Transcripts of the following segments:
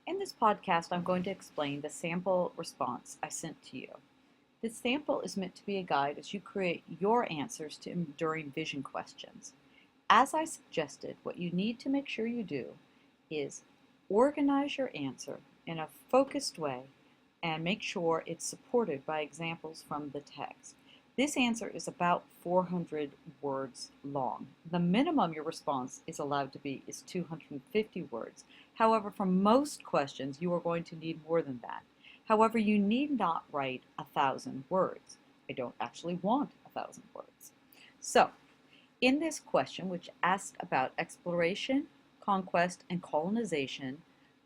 In this podcast, I'm going to explain the sample response I sent to you. This sample is meant to be a guide as you create your answers to enduring vision questions. As I suggested, what you need to make sure you do is organize your answer in a focused way and make sure it's supported by examples from the text. This answer is about 400 words long. The minimum your response is allowed to be is 250 words. However, for most questions, you are going to need more than that. However, you need not write 1,000 words. I don't actually want 1,000 words. So, in this question, which asked about exploration, conquest, and colonization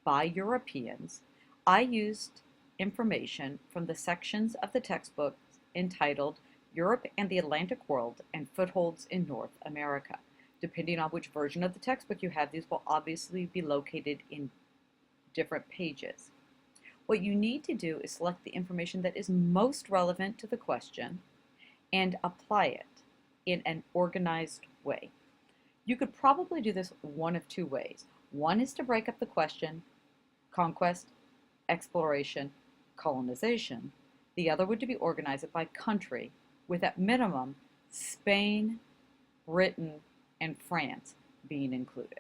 by Europeans, I used information from the sections of the textbook entitled Europe and the Atlantic World and Footholds in North America. Depending on which version of the textbook you have, these will obviously be located in different pages. What you need to do is select the information that is most relevant to the question and apply it in an organized way. You could probably do this one of two ways. One is to break up the question, conquest, exploration, colonization. The other would be organized by country, with at minimum Spain, Britain, and France being included.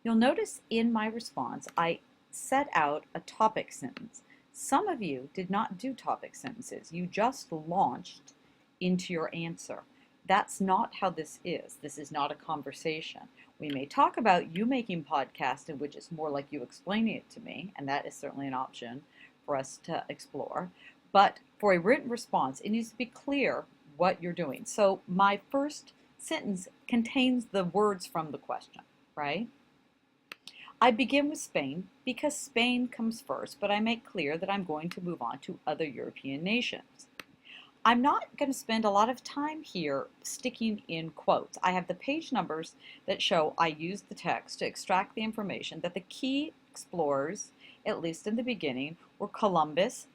You'll notice in my response I set out a topic sentence. Some of you did not do topic sentences. You just launched into your answer. That's not how this is. This is not a conversation. We may talk about you making podcasts in which it's more like you explaining it to me, and that is certainly an option for us to explore. But for a written response, it needs to be clear what you're doing. So my first sentence contains the words from the question, right? I begin with Spain because Spain comes first, but I make clear that I'm going to move on to other European nations. I'm not going to spend a lot of time here sticking in quotes. I have the page numbers that show I used the text to extract the information that the key explorers, at least in the beginning, were Columbus,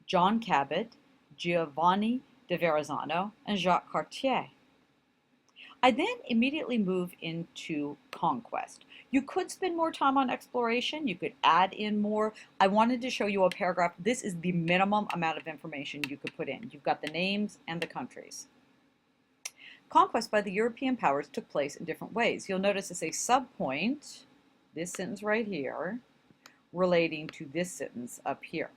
John Cabot, Giovanni de Verrazzano, and Jacques Cartier. I then immediately move into conquest. You could spend more time on exploration. You could add in more. I wanted to show you a paragraph. This is the minimum amount of information you could put in. You've got the names and the countries. Conquest by the European powers took place in different ways. You'll notice it's a subpoint, this sentence right here, relating to this sentence up here.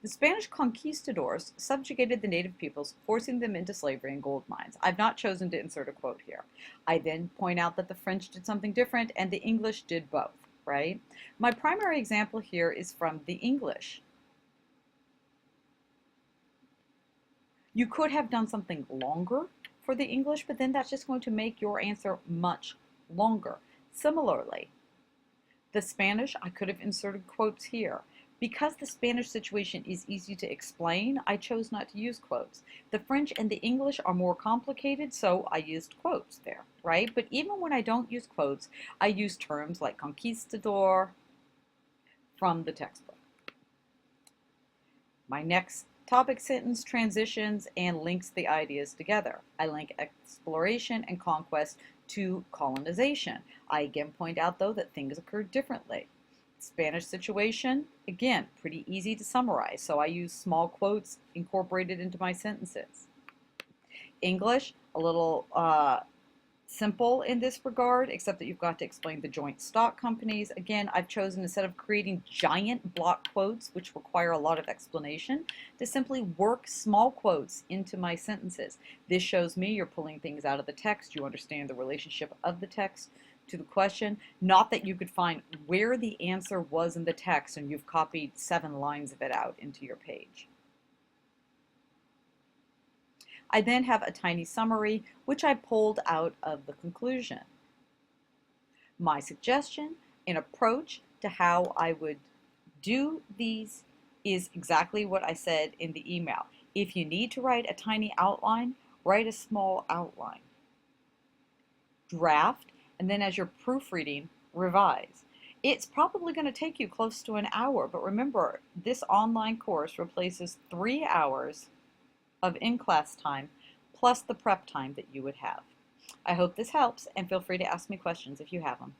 The Spanish conquistadors subjugated the native peoples, forcing them into slavery and gold mines. I've not chosen to insert a quote here. I then point out that the French did something different and the English did both, right? My primary example here is from the English. You could have done something longer for the English, but then that's just going to make your answer much longer. Similarly, the Spanish, I could have inserted quotes here. Because the Spanish situation is easy to explain, I chose not to use quotes. The French and the English are more complicated, so I used quotes there, right? But even when I don't use quotes, I use terms like conquistador from the textbook. My next topic sentence transitions and links the ideas together. I link exploration and conquest to colonization. I again point out, though, that things occurred differently. Spanish situation, again, pretty easy to summarize, so I use small quotes incorporated into my sentences. English, a little simple in this regard, except that you've got to explain the joint stock companies. Again, I've chosen, instead of creating giant block quotes, which require a lot of explanation, to simply work small quotes into my sentences. This shows me you're pulling things out of the text, you understand the relationship of the text to the question, not that you could find where the answer was in the text and you've copied 7 lines of it out into your page. I then have a tiny summary, which I pulled out of the conclusion. My suggestion in approach to how I would do these is exactly what I said in the email. If you need to write a tiny outline, write a small outline. Draft, and then as you're proofreading, revise. It's probably going to take you close to an hour, but remember, this online course replaces 3 hours of in-class time plus the prep time that you would have. I hope this helps, and feel free to ask me questions if you have them.